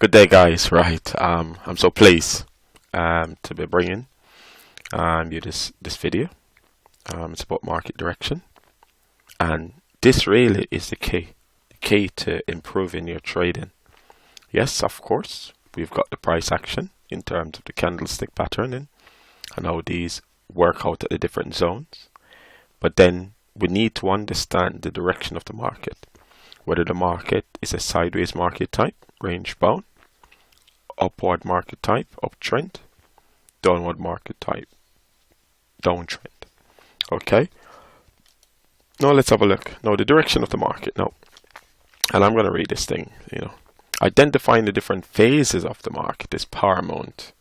Good day, guys. Right, I'm so pleased to be bringing you this video. It's about market direction, and this really is the key to improving your trading. Yes, of course, we've got the price action in terms of the candlestick patterning and how these work out at the different zones. But then we need to understand the direction of the market, whether the market is a sideways market type, range bound, upward market type, uptrend, downward market type, downtrend. Okay, now let's have a look. Now the direction of the market now, and I'm going to read this thing. Identifying the different phases of the market is paramount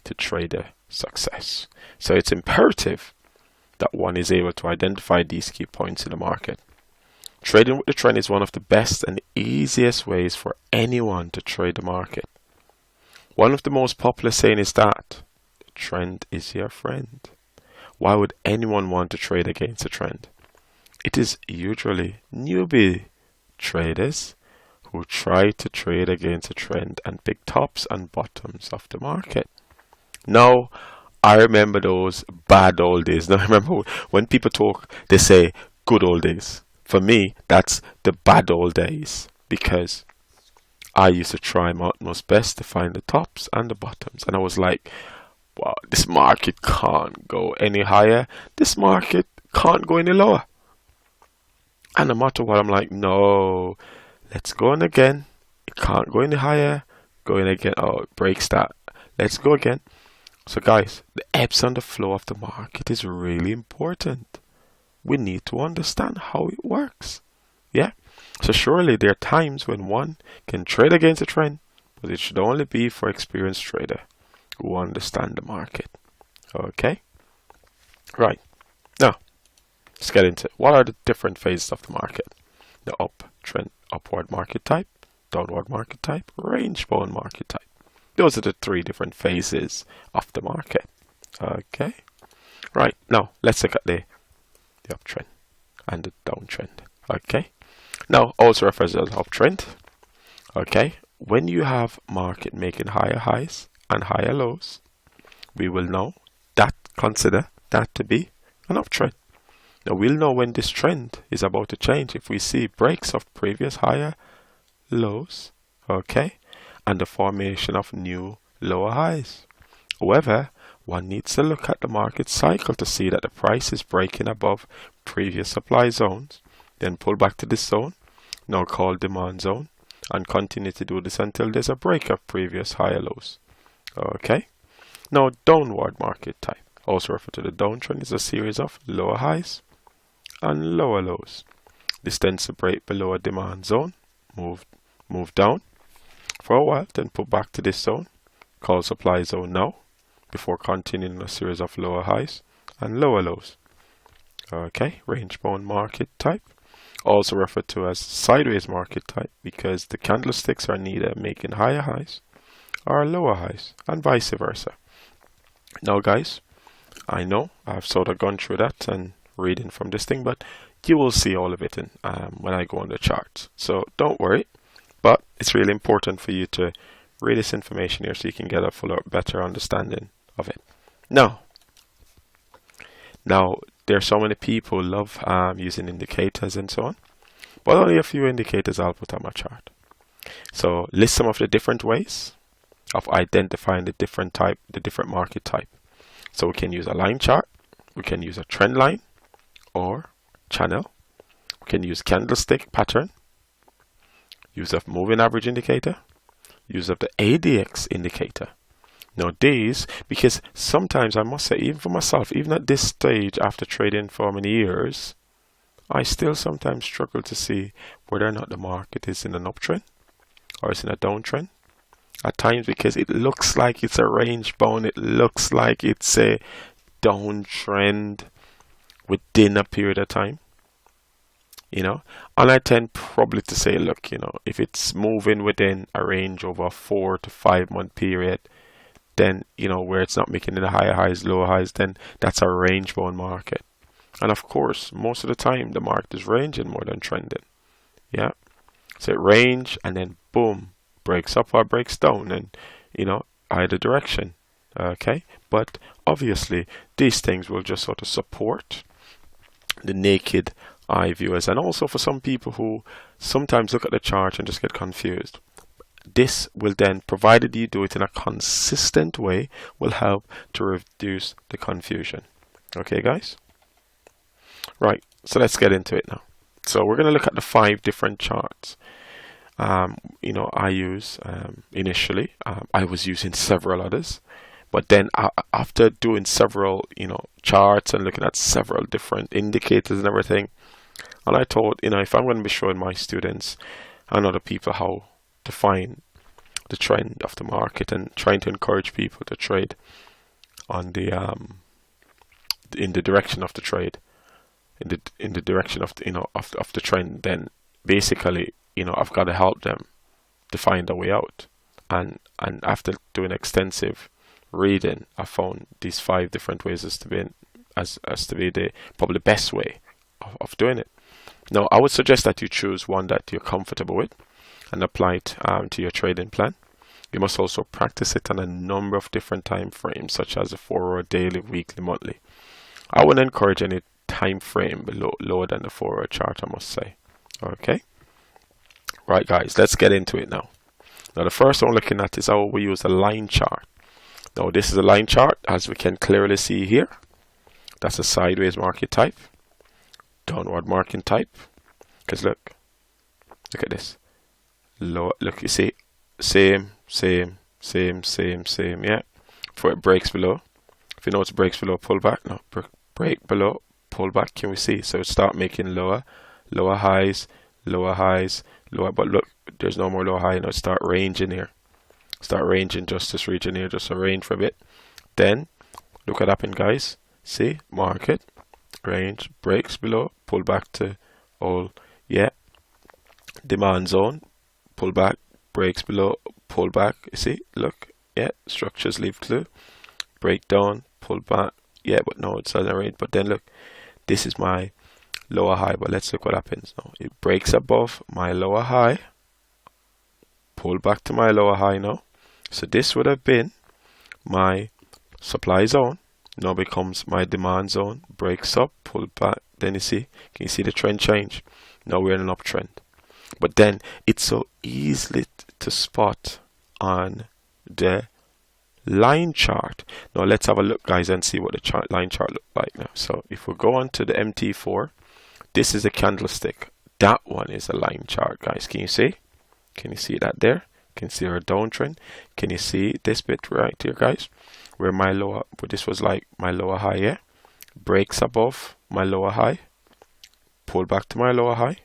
to trader success. So it's imperative that one is able to identify these key points in the market. Trading with the trend is one of the best and easiest ways for anyone to trade the market. One of the most popular saying is that the trend is your friend. Why would anyone want to trade against a trend? It is usually newbie traders who try to trade against a trend and pick tops and bottoms of the market. Now, I remember those bad old days. Now, I remember when people talk, they say good old days. For me, that's the bad old days, because I used to try my utmost best to find the tops and the bottoms. And I was like, wow, this market can't go any higher. This market can't go any lower. And no matter what, I'm like, no, let's go in again. It can't go any higher. Go in again. Oh, it breaks that. Let's go again. So guys, the ebbs and the flow of the market is really important. We need to understand how it works. Yeah. So surely there are times when one can trade against a trend, but it should only be for experienced trader who understand the market. Okay. Right. Now, let's get into it. What are the different phases of the market? The uptrend, upward market type, downward market type, range bound market type. Those are the three different phases of the market. Okay. Right. Now, let's look at the uptrend and the downtrend. Okay. Now, also refers to the uptrend. Okay. When you have market making higher highs and higher lows, we will know that, consider that to be an uptrend. Now, we'll know when this trend is about to change if we see breaks of previous higher lows, okay, and the formation of new lower highs. However, one needs to look at the market cycle to see that the price is breaking above previous supply zones, then pull back to this zone, now called demand zone, and continue to do this until there's a break of previous higher lows. Okay. Now, downward market type, also referred to the downtrend, is a series of lower highs and lower lows. This tends to break below a demand zone, move down for a while, then pull back to this zone, called supply zone now, before continuing a series of lower highs and lower lows. Okay, range bound market type, also referred to as sideways market type, because the candlesticks are neither making higher highs or lower highs, and vice versa. Now guys, I know I've sort of gone through that and reading from this thing, but you will see all of it in when I go on the charts. So don't worry, but it's really important for you to read this information here so you can get a fuller, better understanding of it. Now there are so many people love using indicators and so on, but only a few indicators I'll put on my chart. So list some of the different ways of identifying the different market type. So we can use a line chart, we can use a trend line or channel, we can use candlestick pattern, use of moving average indicator, use of the ADX indicator. Now these, because sometimes I must say, even for myself, even at this stage after trading for many years, I still sometimes struggle to see whether or not the market is in an uptrend or it's in a downtrend. At times, because it looks like it's a range bound, it looks like it's a downtrend within a period of time, and I tend probably to say, look, if it's moving within a range over a 4 to 5 month period, then where it's not making the higher highs, lower highs, then that's a range bound market. And of course, most of the time the market is ranging more than trending. Yeah, so it range and then boom, breaks up or breaks down, and you know, either direction. Okay, but obviously these things will just sort of support the naked eye viewers, and also for some people who sometimes look at the chart and just get confused. This will then, provided you do it in a consistent way, will help to reduce the confusion. Okay, guys? Right, so let's get into it now. So we're going to look at the 5 different charts. You know, I use initially, I was using several others, but then after doing several, you know, charts and looking at several different indicators and everything, and I thought, you know, if I'm going to be showing my students and other people how to find the trend of the market and trying to encourage people to trade on the in the direction of the trade, in the direction of the, you know, of the trend, then basically, you know, I've got to help them to find a way out. And after doing extensive reading, I found these 5 different ways as to be the probably best way of doing it. Now, I would suggest that you choose one that you're comfortable with and apply it to your trading plan. You must also practice it on a number of different time frames, such as a 4-hour, daily, weekly, monthly. I wouldn't encourage any time frame lower than the 4-hour chart, I must say. Okay, right, guys, let's get into it now. Now, the first one we're looking at is how we use a line chart. Now, this is a line chart, as we can clearly see here. That's a sideways market type, downward market type. Because look at this. Low, look, you see, same, yeah. Before it breaks below. If you notice it breaks below, pull back. No, break below, pull back. Can we see? So it start making lower highs, lower. But look, there's no more lower high. Now start ranging here. Start ranging just this region here, just a range for a bit. Then look what happened, guys. See, market range breaks below, pull back to all, yeah. Demand zone, pull back, breaks below, pull back. You see, look, yeah. Structures leave clue, break down, pull back, yeah. But no, it's not a range. But then look, this is my lower high. But let's look what happens now. It breaks above my lower high, pull back to my lower high now. So this would have been my supply zone. Now becomes my demand zone. Breaks up, pull back. Then you see, can you see the trend change? Now we're in an uptrend. But then it's so easily to spot on the line chart. Now let's have a look, guys, and see what the line chart look like now. So if we go on to the MT4, this is a candlestick. That one is a line chart, guys. Can you see? Can you see that there? Can you see our downtrend? Can you see this bit right here, guys? Where my lower, this was like my lower high, yeah? Breaks above my lower high, pull back to my lower high,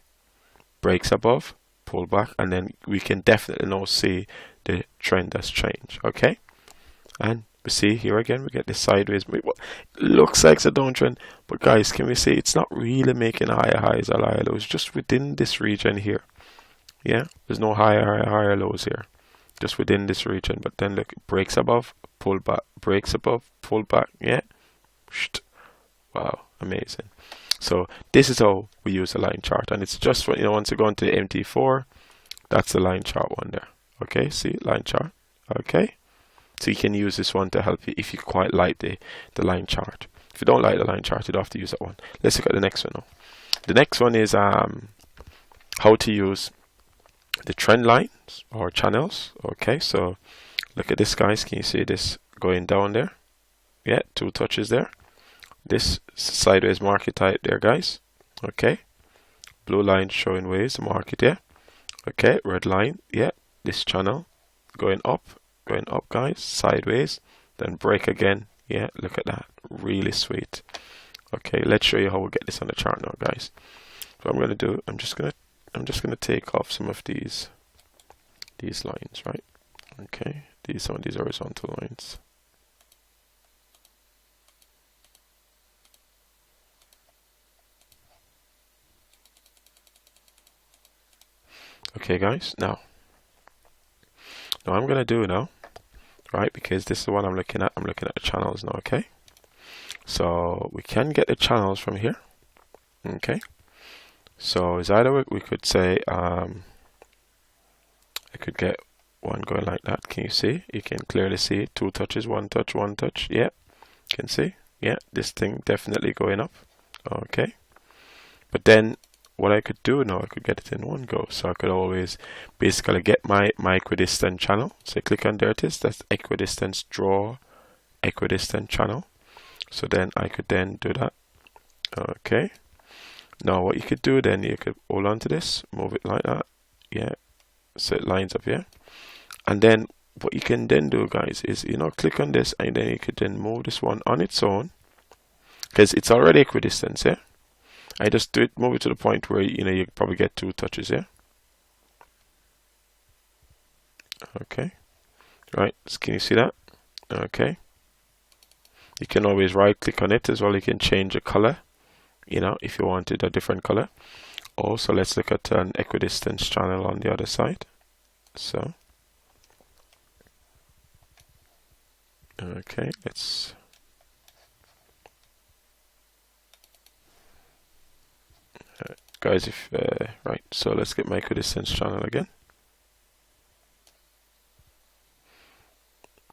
breaks above, pull back, and then we can definitely now see the trend has changed. Okay, and we see here again we get this sideways move. It looks like it's a downtrend, but guys, can we see it's not really making higher highs or higher lows, just within this region here. Yeah, there's no higher lows here, just within this region. But then look, it breaks above, pull back, breaks above, pull back. Yeah, wow, amazing. So this is how we use a line chart, and it's just, you know, once you go into the MT4, that's the line chart one there. Okay, see, line chart. Okay, so you can use this one to help you if you quite like the line chart. If you don't like the line chart, you don't have to use that one. Let's look at the next one now. The next one is how to use the trend lines or channels. Okay, so look at this, guys. Can you see this going down there? Yeah, 2 touches there. This sideways market type there, guys. Okay, blue line showing ways the market, yeah. Okay, red line, yeah. This channel going up, guys, sideways, then break again. Yeah, look at that, really sweet. Okay, let's show you how we get this on the chart now, guys. So I'm gonna do, I'm just gonna take off some of these lines, right? Okay, some of these horizontal lines. Okay, guys, now I'm gonna do now, right? Because this is the one I'm looking at. I'm looking at the channels now. Okay, so we can get the channels from here. Okay, so it's either we could say I could get one going like that. Can you see? You can clearly see 2 touches, 1 touch, 1 touch. Yeah, can see. Yeah, this thing definitely going up. Okay, but then what I could do now, I could get it in one go. So I could always basically get my equidistant channel. So click on there, it is. That's equidistance, draw equidistant channel. So then I could then do that. Okay, now what you could do then, you could hold on to this, move it like that. Yeah, so it lines up here. And then what you can then do, guys, is, you know, click on this, and then you could then move this one on its own, because it's already equidistant. Yeah, I just do it, move it to the point where, you know, you probably get 2 touches. Yeah, okay, right, can you see that? Okay, you can always right click on it as well. You can change the color, you know, if you wanted a different color. Also, let's look at an equidistance channel on the other side. So okay, let's guys, if right, so let's get my equidistance channel again.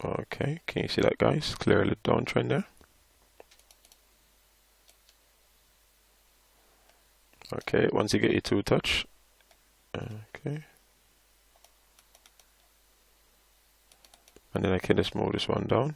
Okay, can you see that, guys? Clearly downtrend there. Okay, once you get your 2 touch, okay, and then I can just move this one down.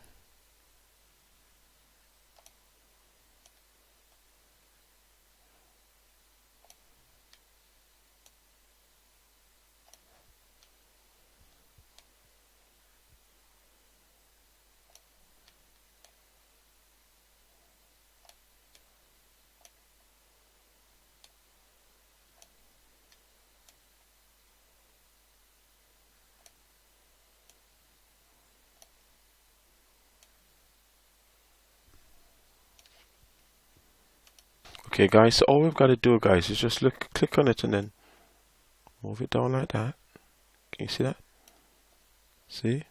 Okay, guys, so all we've got to do, guys, is just click on it and then move it down like that. Can you see that? See?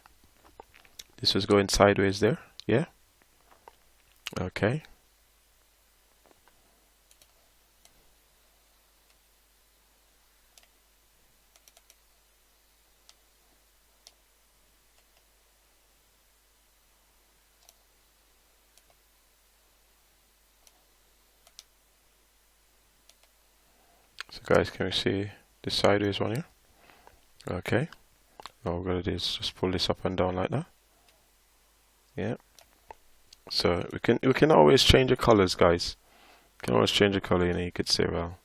This was going sideways there. Yeah? Okay. So guys, can we see the sideways one here? Okay. All we're going to do is just pull this up and down like that. Yeah. So we can always change the colors, guys. You can always change the color, and you could say, well,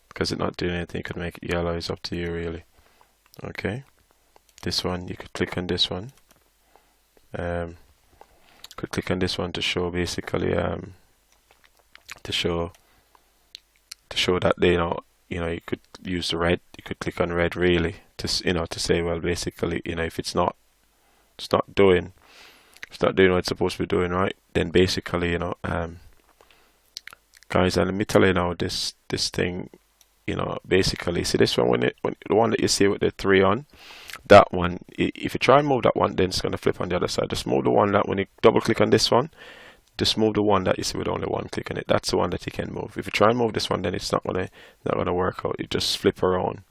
because it's not doing anything, you could make it yellow. It's up to you, really. Okay. This one, you could click on this one. Could click on this one to show basically to show that they, you know, you could use the red. You could click on red, really, to, you know, to say, well, basically, you know, if it's not doing what it's supposed to be doing, right, then basically, you know, guys, and let me tell you now, this thing, you know, basically, see this one, when the one that you see with the 3 on, that one, if you try and move that one, then it's going to flip on the other side. Just move the one that, when you double click on this one, just move the one that you see with only 1 click on it. That's the one that you can move. If you try and move this one, then it's not gonna work out. You just flip around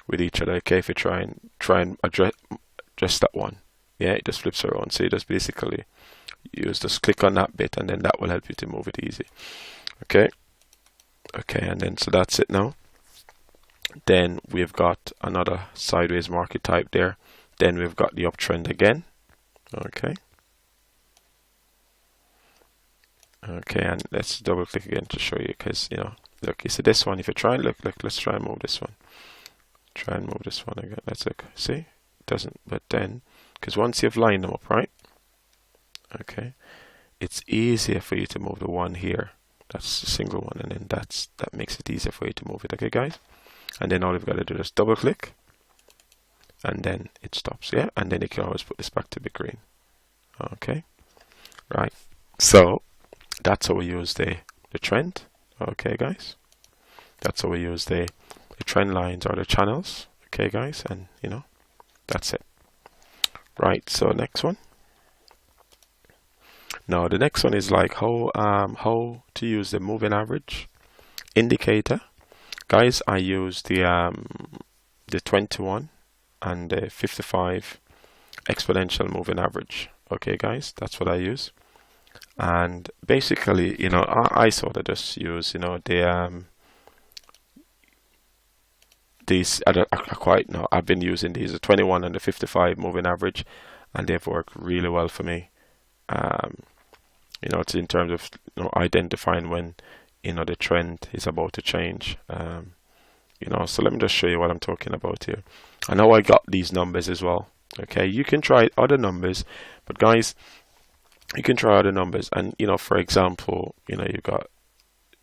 with each other. Okay, if you try and address that one, yeah, it just flips around. So you just basically just click on that bit, and then that will help you to move it easy. Okay, and then so that's it now. Then we've got another sideways market type there. Then we've got the uptrend again. Okay, and let's double click again to show you, because, you know, look, you see this one, if you try and look, let's try and move this one. Try and move this one again. Let's look. See, it doesn't. But then, because once you've lined them up, right, okay, it's easier for you to move the one here. That's the single one, and then that makes it easier for you to move it. Okay, guys, and then all you've got to do is double click, and then it stops. Yeah, and then you can always put this back to be green. Okay, right. So that's how we use the trend. Okay, guys, that's how we use the trend lines or the channels. Okay, guys, and, you know, that's it. Right, so next one. Now the next one is like how to use the moving average indicator. Guys, I use the 21 and the 55 exponential moving average. Okay, guys, that's what I use. And basically, you know, I sort of just use, you know, these. I quite know. I've been using these, the 21 and the 55 moving average, and they've worked really well for me. You know, it's in terms of, you know, identifying when, you know, the trend is about to change. You know, so let me just show you what I'm talking about here. I know I got these numbers as well. Okay, you can try other numbers, but guys, you can try other numbers. And you know, for example, you know, you've got,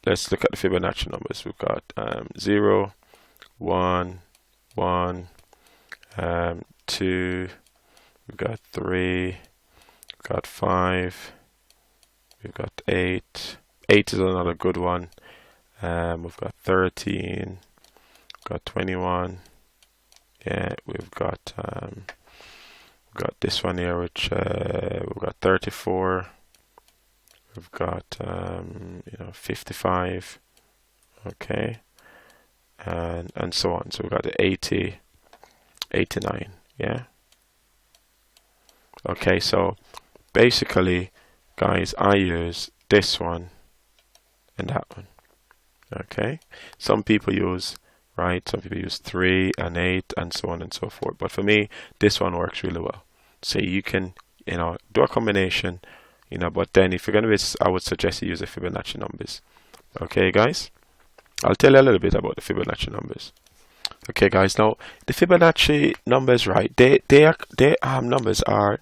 let's look at the Fibonacci numbers. We've got 0, 1, 1, 2, we've got 3, we've got 5, we've got 8. 8 is another good one. We've got 13, we've got 21. Yeah, we've got this one here, which we've got 34. We've got you know, 55. Okay, and so on. So we've got the 80, 89. Yeah. Okay, so basically, guys, I use this one and that one. Okay, some people use, right, some people use 3 and 8 and so on and so forth, but for me this one works really well. So you can, you know, do a combination, you know, but then if you're going to, I would suggest you use the Fibonacci numbers. Okay, guys, I'll tell you a little bit about the Fibonacci numbers. Okay, guys, now the Fibonacci numbers, right, their numbers are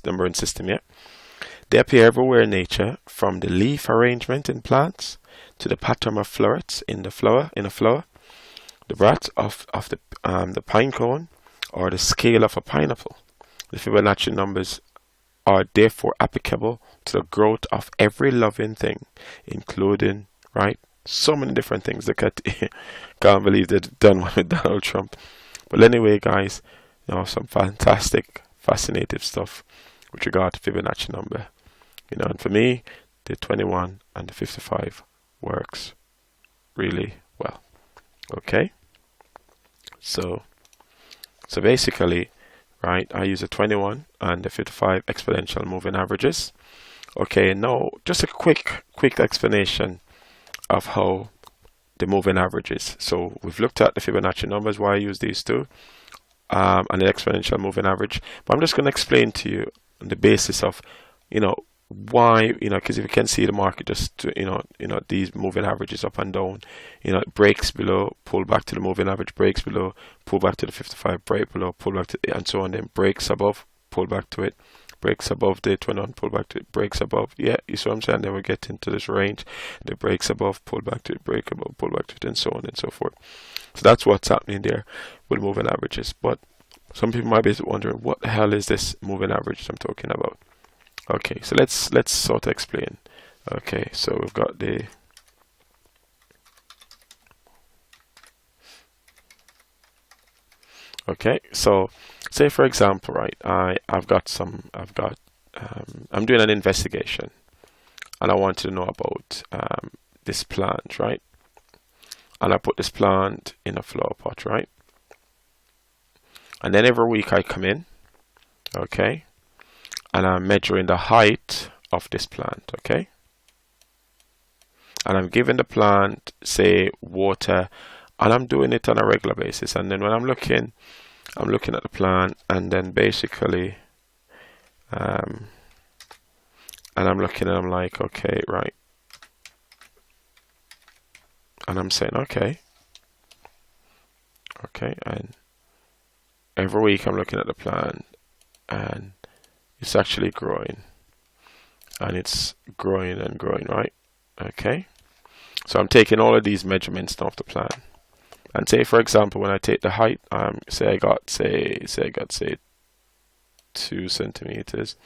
numbering system. Yeah, they appear everywhere in nature, from the leaf arrangement in plants to the pattern of florets in a flower, the breadth of the pine cone, or the scale of a pineapple. The Fibonacci numbers are therefore applicable to the growth of every living thing, including, right, so many different things. Look at, can't believe they've done one with Donald Trump. But anyway, guys, you know, some fantastic, fascinating stuff with regard to Fibonacci number. You know, and for me, the 21 and the 55 works really well. Okay, so basically, right, I use the 21 and the 55 exponential moving averages. Okay, now just a quick explanation of how the moving averages. So we've looked at the Fibonacci numbers, why I use these two, and the exponential moving average. But I'm just going to explain to you on the basis of, you know, why, you know, because if you can see the market just, you know, these moving averages up and down, you know, it breaks below, pull back to the moving average, breaks below, pull back to the 55, break below, pull back to, and so on, then breaks above, pull back to it, breaks above the 21, pull back to it, breaks above. Yeah, you see what I'm saying? Then we get into this range, the breaks above, pull back to it, break above, pull back to it, and so on and so forth. So that's what's happening there with moving averages. But some people might be wondering, what the hell is this moving average I'm talking about? Okay, so let's sort of explain. Okay, so we've got the so say for example, right, I'm doing an investigation and I want to know about this plant, right? And I put this plant in a flower pot, right? And then every week I come in, okay, and I'm measuring the height of this plant, okay? And I'm giving the plant, say, water, and I'm doing it on a regular basis. And then when I'm looking at the plant, and then basically, and I'm looking and I'm like, okay, right. And I'm saying, okay, and every week I'm looking at the plant, and it's actually growing, and it's growing and growing, right? Okay, so I'm taking all of these measurements off the plant, and say for example, when I take the height, say I got 2 centimeters,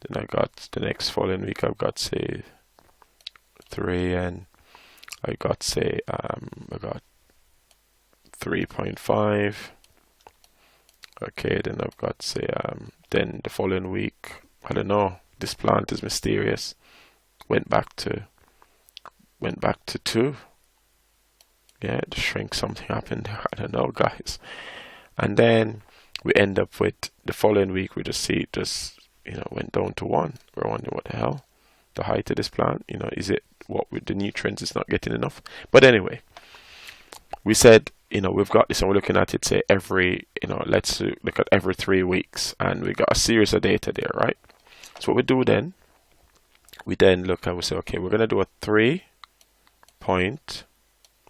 then I got the next following week I've got say 3, and I got say I got 3.5. Okay, then I've got say then the following week, I don't know, this plant is mysterious, went back to 2. Yeah, the shrink, something happened there. I don't know, guys. And then we end up with the following week. We just see it just, went down to 1. We're wondering what the hell, the height of this plant. Is it what with the nutrients? It's not getting enough. But anyway, we said, we've got this, and we're looking at it, say every, let's look at every 3 weeks, and we got a series of data there, right? So what we do then, we then look and we say, okay, we're going to do a 3-point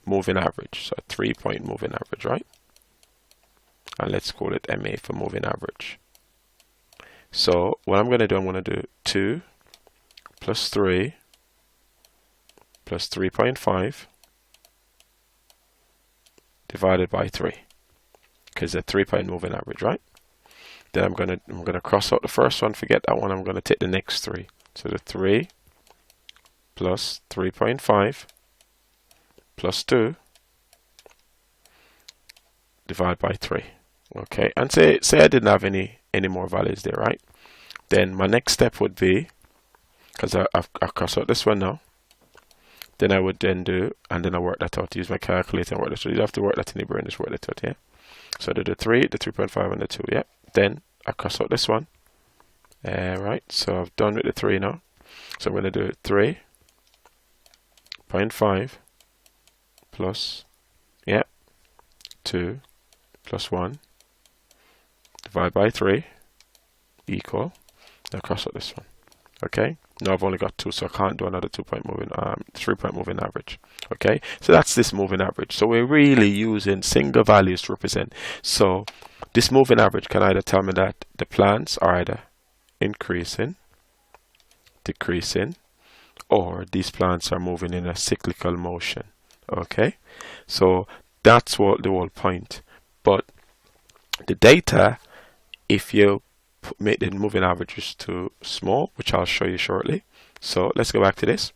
moving average. So a 3-point moving average, right? And let's call it MA for moving average. So what I'm going to do, I'm going to do 2 plus 3 plus 3.5 divided by 3, because it's a 3-point moving average, right? Then I'm gonna cross out the first one, forget that one. I'm going to take the next 3. So the 3 plus 3.5 plus 2 divided by 3. Okay, and say I didn't have any more values there, right? Then my next step would be, because I've crossed out this one now, then I would then do, and then I work that out. Use my calculator and work that out. You don't have to work that in the brain, just work that out, yeah? So I do the 3, the 3.5, and the 2, yeah? Then I cross out this one. Right, so I've done with the 3 now. So I'm going to do 3.5 plus, 2 plus 1 divided by 3 equal, now cross out this one. Okay, now I've only got 2, so I can't do another 3-point moving average. Okay, so that's this moving average. So we're really using single values to represent. So this moving average can either tell me that the plants are either increasing, decreasing, or these plants are moving in a cyclical motion. Okay, so that's what the whole point. But the data, if you make the moving averages too small, which I'll show you shortly. So let's go back to this.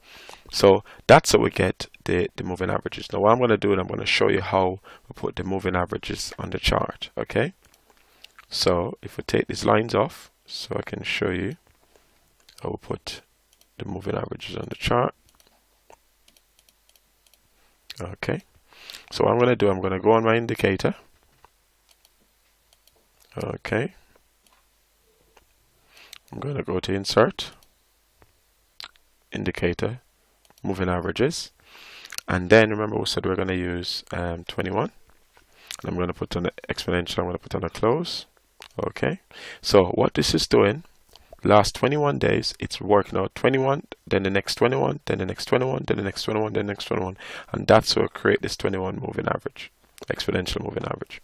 So that's how we get the moving averages. Now what I'm going to do is I'm going to show you how we put the moving averages on the chart. Okay, so if we take these lines off, so I can show you how we put the moving averages on the chart. Okay, so what I'm going to do, I'm going to go on my indicator. Okay, I'm going to go to Insert, Indicator, Moving Averages, and then remember we said we're going to use 21, and I'm going to put on the exponential, I'm going to put on a close. Okay, so what this is doing, last 21 days, it's working out 21, then the next 21, then the next 21, then the next 21, then the next 21, and that's what will create this 21 moving average, exponential moving average.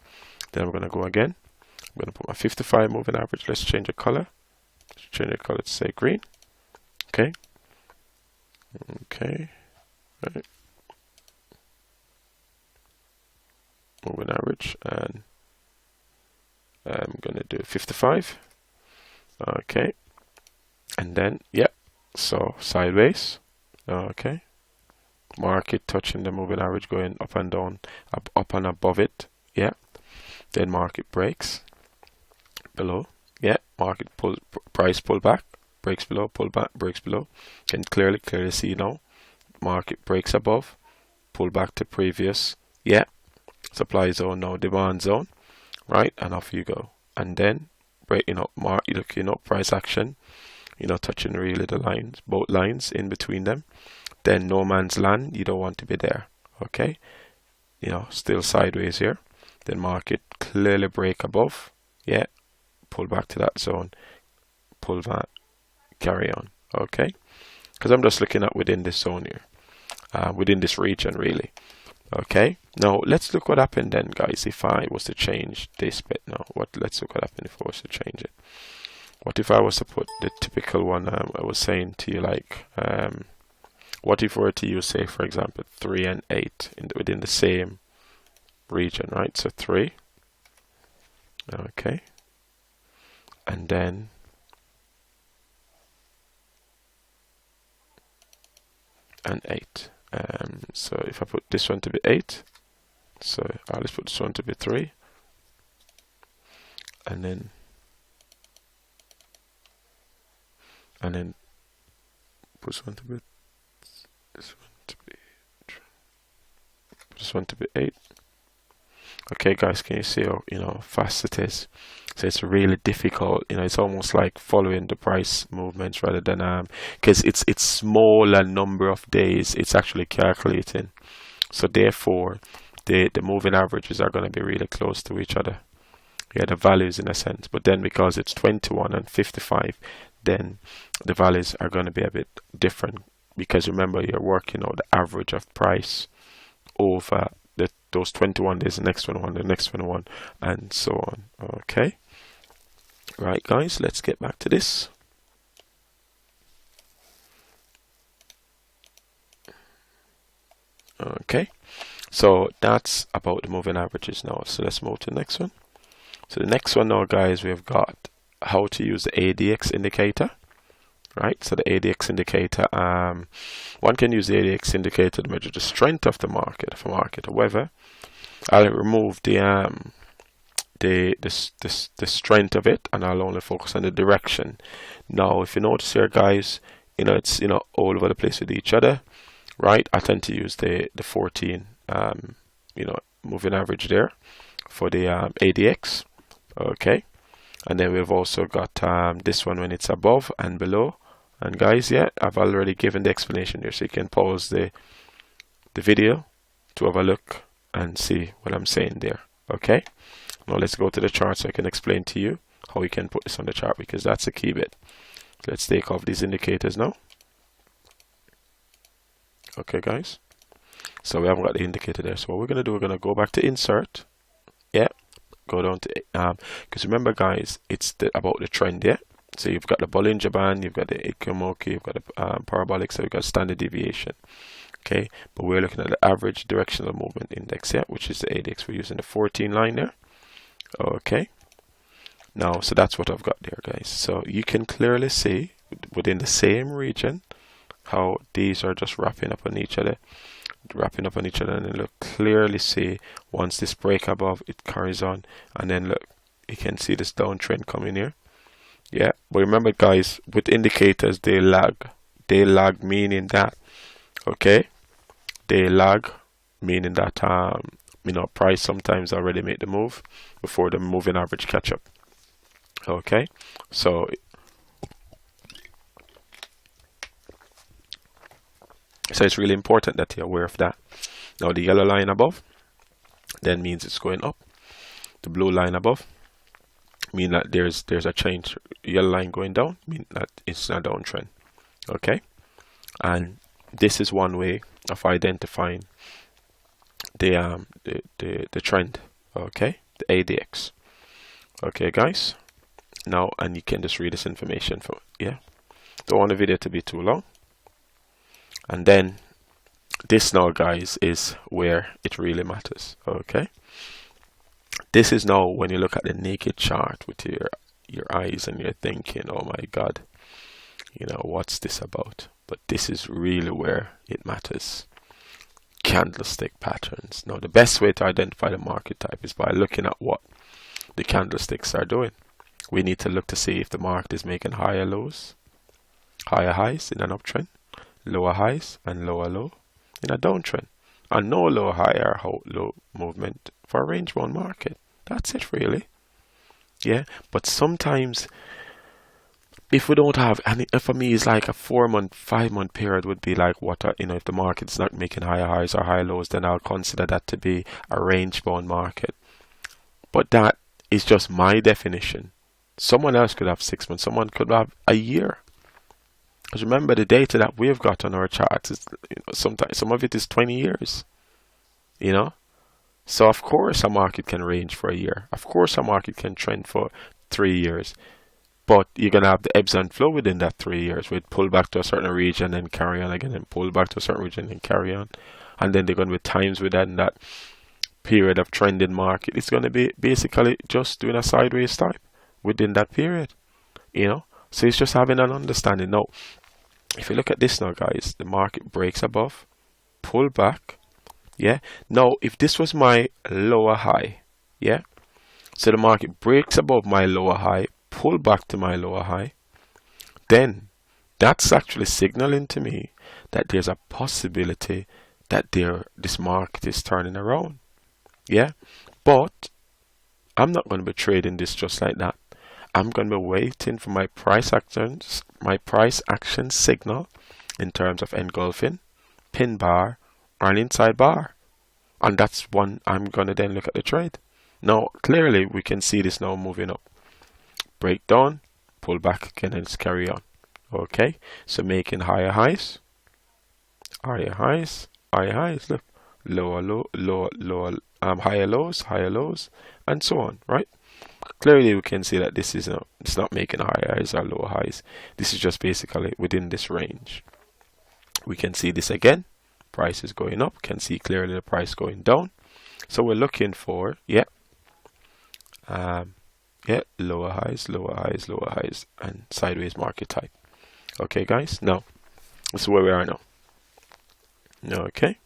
Then I'm going to go again. I'm going to put my 55 moving average. Let's change the color. Let's change the color to say green. Okay. Okay. Right. Moving average, and I'm going to do 55. Okay. And then, so sideways. Okay. Market touching the moving average, going up and down, up and above it. Then market breaks below. Market price pull back, breaks below, pull back, breaks below. Can clearly see now. Market breaks above, pull back to previous. Supply zone, now demand zone, right? And off you go. And then break, price action, touching really the lines, both lines in between them. Then no man's land, you don't want to be there. Okay, still sideways here. Then market clearly break above, pull back to that zone, pull back, carry on. Okay, because I'm just looking at within this zone here, within this region really. Okay, now let's look what happened then, guys, if I was to change this bit now. Let's look what happened if I was to change it. What if I was to put the typical one I was saying to you, like what if we were to use, say for example, 3 and 8 within the same region, right? So 3, okay, and then and 8. So if I put this one to be 8, so I'll just put this one to be 3, and then put this one to be just want to be 8. Okay guys, can you see how, you know, fast it is? So it's really difficult, you know, it's almost like following the price movements rather than because it's smaller number of days it's actually calculating. So therefore the moving averages are going to be really close to each other. Yeah, the values in a sense, but then because it's 21 and 55, then the values are going to be a bit different, because remember, you're working out the average of price over those 21 days, the next 21, the next 21, and so on. Okay, right guys, let's get back to this. Okay, so that's about the moving averages now. So let's move to the next one. So the next one now guys, we've got how to use the ADX indicator. Right, so the ADX indicator, one can use the ADX indicator to measure the strength of the market, However, I'll remove the strength of it, and I'll only focus on the direction. Now, if you notice here, guys, you know, it's, you know, all over the place with each other, right? I tend to use the 14, you know, moving average there for the ADX. Okay, and then we've also got this one when it's above and below. And guys, yeah, I've already given the explanation here, so you can pause the video to have a look and see what I'm saying there. Okay, now let's go to the chart so I can explain to you how you can put this on the chart, because that's the key bit. Let's take off these indicators now. Okay guys, so we haven't got the indicator there, so what we're going to do, we're going to go back to insert. Yeah, go down to because remember guys, it's about the trend. Yeah, so you've got the Bollinger Band, you've got the Ikomoki, you've got the parabolic, so you've got standard deviation. Okay, but we're looking at the average directional movement index, yeah, which is the ADX. We're using the 14 line there. Okay, now, so that's what I've got there, guys. So you can clearly see within the same region how these are just wrapping up on each other, and then look, clearly see once this break above, it carries on, and then look, you can see this downtrend coming here. Yeah, but remember guys, with indicators, they lag, meaning that, okay, they lag, meaning that you know, price sometimes already made the move before the moving average catch up. Okay, so it's really important that you're aware of that. Now the yellow line above then means it's going up. The blue line above mean that there's a change. Yellow line going down mean that it's a downtrend. Okay, and this is one way of identifying the trend. Okay, the ADX. Okay guys, now, and you can just read this information for, yeah, don't want the video to be too long. And then this now guys is where it really matters. Okay, this is now when you look at the naked chart with your eyes and you're thinking, oh my god, you know, what's this about? But this is really where it matters. Candlestick patterns. Now the best way to identify the market type is by looking at what the candlesticks are doing. We need to look to see if the market is making higher lows, higher highs in an uptrend, lower highs and lower low in a downtrend, and no low high or low movement for a range bound market. That's it really. Yeah, but sometimes if we don't have, and for me it's like a 4-month, 5-month period would be like what, you know, if the market's not making higher highs or higher lows, then I'll consider that to be a range bound market. But that is just my definition. Someone else could have 6 months, someone could have a year. Because remember, the data that we've got on our charts is, you know, sometimes some of it is 20 years. You know, so of course a market can range for a year. Of course a market can trend for 3 years. But you're gonna have the ebbs and flow within that 3 years. We'd pull back to a certain region and carry on again, and pull back to a certain region and carry on. And then they're gonna be times within that period of trending market. It's gonna be basically just doing a sideways type within that period. You know, so it's just having an understanding. Now, if you look at this now, guys, the market breaks above, pull back. Yeah. Now, if this was my lower high, yeah, so the market breaks above my lower high, pull back to my lower high, then that's actually signaling to me that there's a possibility that this market is turning around. Yeah, but I'm not going to be trading this just like that. I'm going to be waiting for my price action signal in terms of engulfing, pin bar, or an inside bar. And that's one I'm going to then look at the trade. Now, clearly, we can see this now moving up. Breakdown, pull back again, and let's carry on. Okay, so making higher highs, higher highs, higher highs, look, lower low, lower, higher lows, and so on, right? Clearly, we can see that this is it's not making higher highs or lower highs. This is just basically within this range. We can see this again. Price is going up. Can see clearly the price going down. So we're looking for lower highs, lower highs, lower highs, and sideways market type. Okay, guys. Now this is where we are now. Okay.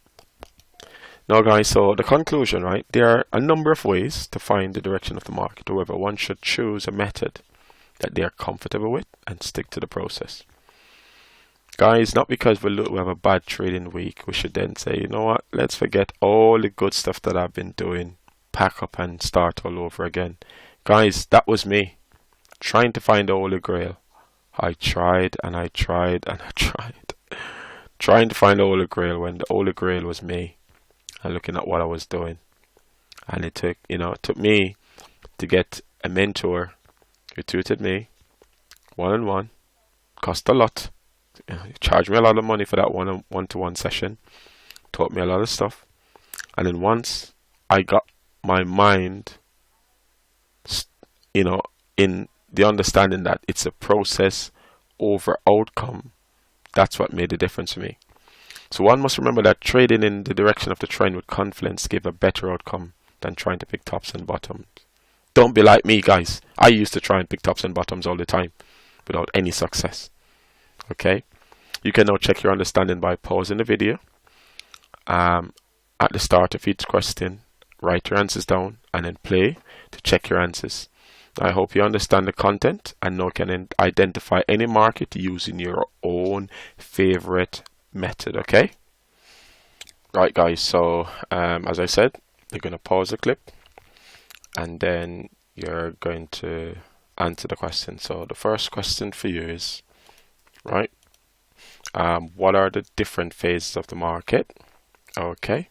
Now, guys, so the conclusion, right? There are a number of ways to find the direction of the market. However, one should choose a method that they are comfortable with and stick to the process. Guys, not because we have a bad trading week, we should then say, you know what, let's forget all the good stuff that I've been doing, pack up and start all over again. Guys, that was me, trying to find the Holy Grail. I tried and I tried and I tried, trying to find the Holy Grail when the Holy Grail was me. And looking at what I was doing, and it took me to get a mentor who tutored me one-on-one. Cost a lot. He charged me a lot of money for that one-to-one session. Taught me a lot of stuff, and then once I got my mind, in the understanding that it's a process over outcome, that's what made the difference for me. So one must remember that trading in the direction of the trend with confidence give a better outcome than trying to pick tops and bottoms. Don't be like me, guys. I used to try and pick tops and bottoms all the time without any success. Okay? You can now check your understanding by pausing the video. At the start of each question, write your answers down and then play to check your answers. I hope you understand the content and now can identify any market using your own favorite method. Okay, right, guys, so as I said, you're going to pause the clip and then you're going to answer the question. So the first question for you is, right, what are the different phases of the market? Okay,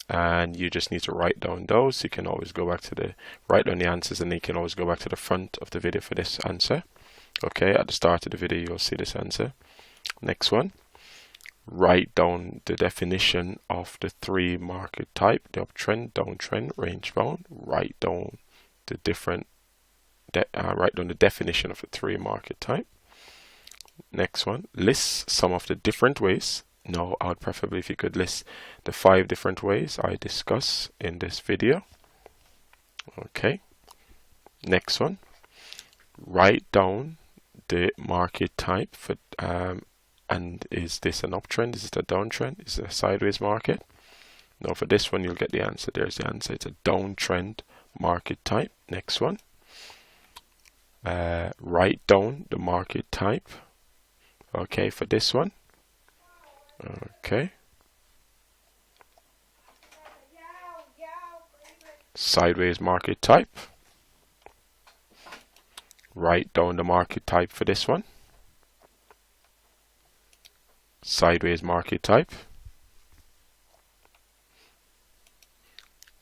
and you just need to write down those. You can always go back to write down the answers, and you can always go back to the front of the video for this answer. Okay, at the start of the video you'll see this answer. Next one, write down the definition of the three market type: the uptrend, downtrend, range bound. Write down the definition of the three market type. Next one, list some of the different ways. No, I would preferably if you could list the 5 different ways I discuss in this video. Okay. Next one, write down the market type for and is this an uptrend? Is it a downtrend? Is it a sideways market? Now for this one you'll get the answer. There's the answer. It's a downtrend market type. Next one, write down the market type. Okay, for this one. Okay. Sideways market type. Write down the market type for this one. Sideways market type.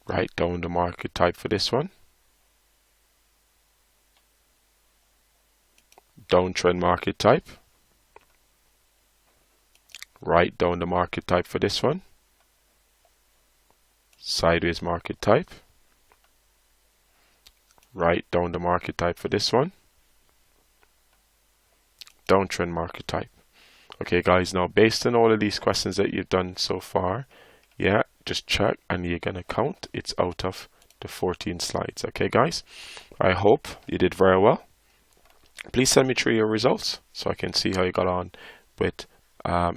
Write down the market type for this one. Downtrend market type. Write down the market type for this one. Sideways market type. Write down the market type for this one. Downtrend market type. Okay, guys, now based on all of these questions that you've done so far, yeah, just check and you're going to count. It's out of the 14 slides. Okay, guys, I hope you did very well. Please send me through your results so I can see how you got on with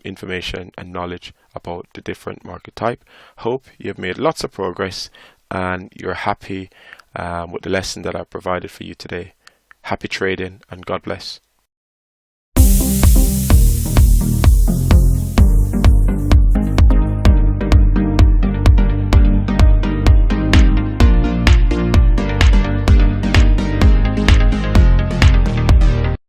information and knowledge about the different market type. Hope you've made lots of progress and you're happy with the lesson that I provided for you today. Happy trading and God bless.